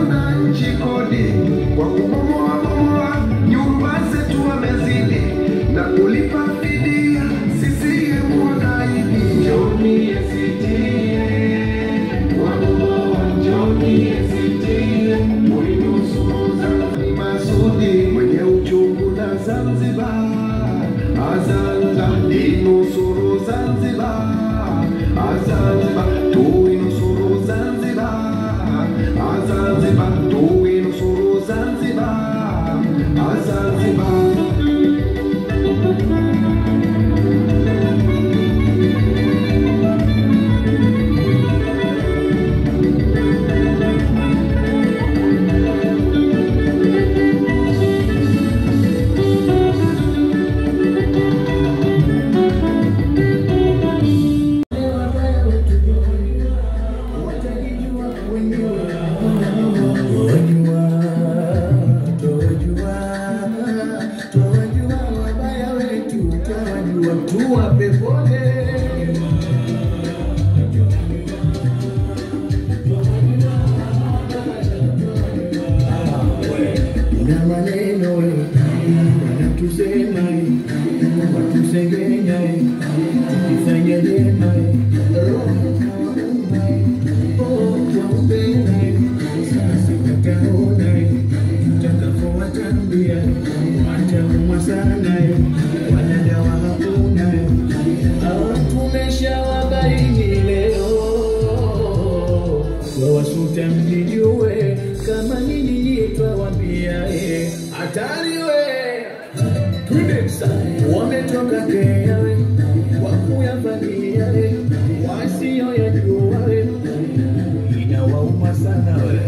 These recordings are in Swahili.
wananchi kodi kwa kubomoa nyumba zetu wamezidi na kulipa fidia. CCM wanaahidi njoni ACT, wabomoa njoni ACT, muinusuru Zanzibar. Masudi mwenye uchungu na Zanzibar, Zanzibar inusuru Zanzibar, Zanzibar tuinusuru Zanzibar, Zanzibar tuinusuru Zanzibar, Zanzibar. Kama nini nitawambia hatari we Tunesa wametoka Kenya we wakuyafanyia we wasio ya jua we inawauma sana we.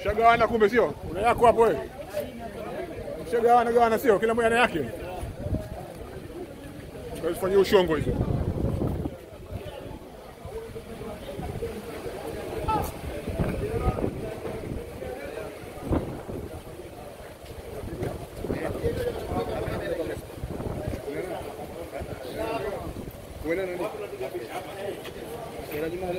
Shagawana kumbe sio? Una yako hapo wewe. Shagawana sio? Kila mmoja na yake. Tunafanya ushongo hizo. Buena nani? Era de uma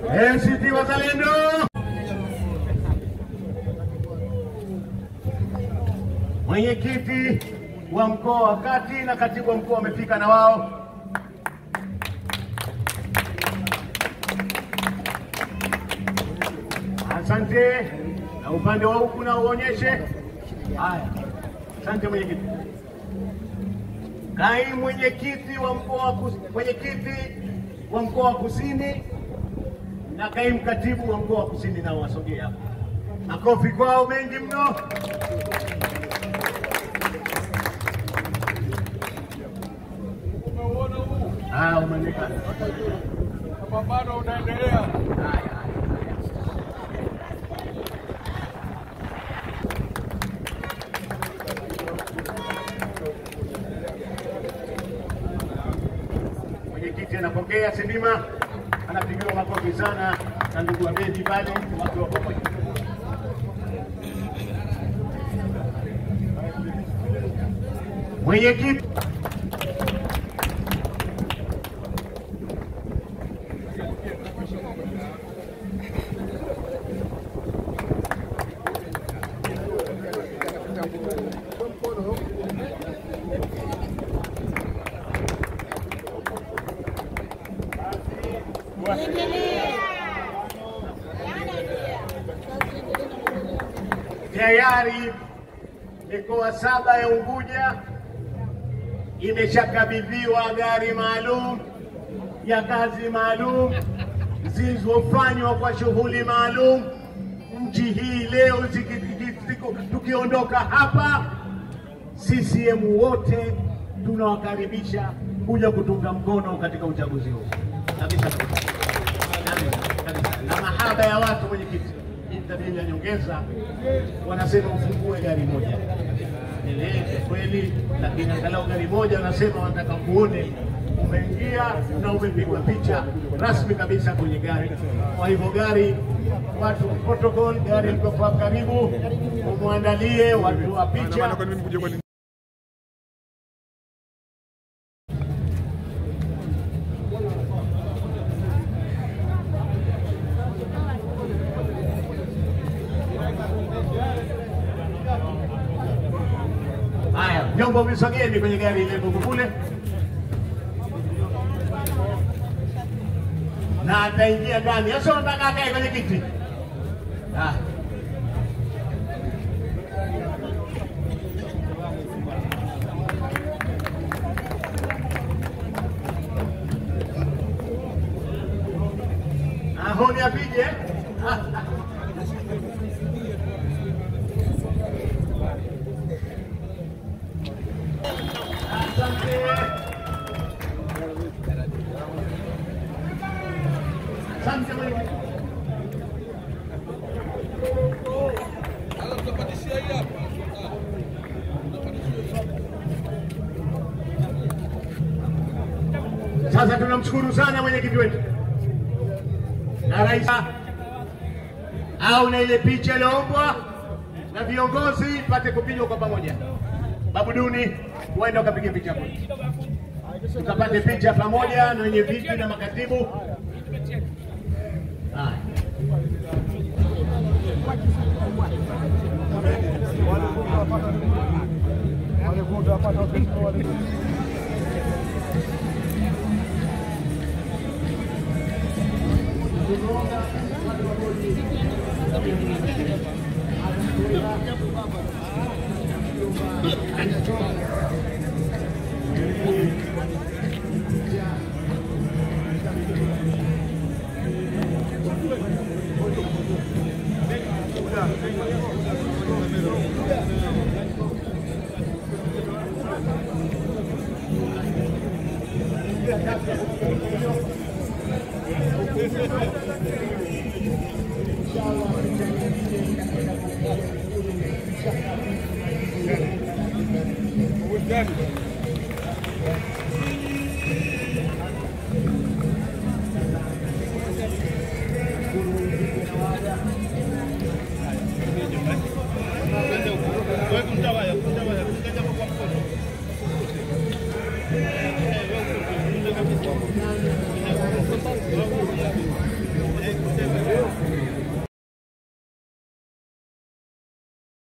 ACT Wazalendo. Mwenyekiti wa mkoa wa Kati na katibu wa mkoa wamefika na wao. Asante. Na upande wa huku na uonyeshe. Haya. Asante mwenyekiti. Kaimu mwenyekiti wa mkoa wa Kusini na kaimu katibu wa mkoa wa Kusini nao wasogee hapa. Makofi kwao mengi mno. Umeonekana. Mapambano unaendelea. Mwenyekiti anapokea Sidima, anapigiwa makofi sana na ndugu Abedi pale wakiwa pamoja. Mwenyekiti tayari mikoa 7 ya Unguja imeshakabidhiwa gari maalum ya kazi maalum zilizofanywa kwa shughuli maalum. Nchi hii leo tukiondoka hapa, CCM wote tunawakaribisha kuja kutunga mkono katika uchaguzi huu. Kabisa. Na mahaba ya watu mwenyekiti. Tabia ya nyongeza wanasema ufungue gari moja. Nieleze kweli, lakini angalau gari moja wanasema wanataka kuone umeingia na umepigwa picha rasmi kabisa kwenye gari. Kwa hivyo gari, watu protocol, gari liko kwa karibu, umwandalie watu wa picha. Haya, vyombo visogeni kwenye gari ile kule. Na ataingia ndani. Sasa nataka akae kwenye kiti. Honi apige. Sasa tunamshukuru sana mwenyekiti wetu na rais au na ile picha iliyoombwa na viongozi pate kupigwa kwa pamoja. Babu Duni, uende ukapige picha moja, tukapate picha pamoja na wenye viti na makatibu. Haya. Inshallah.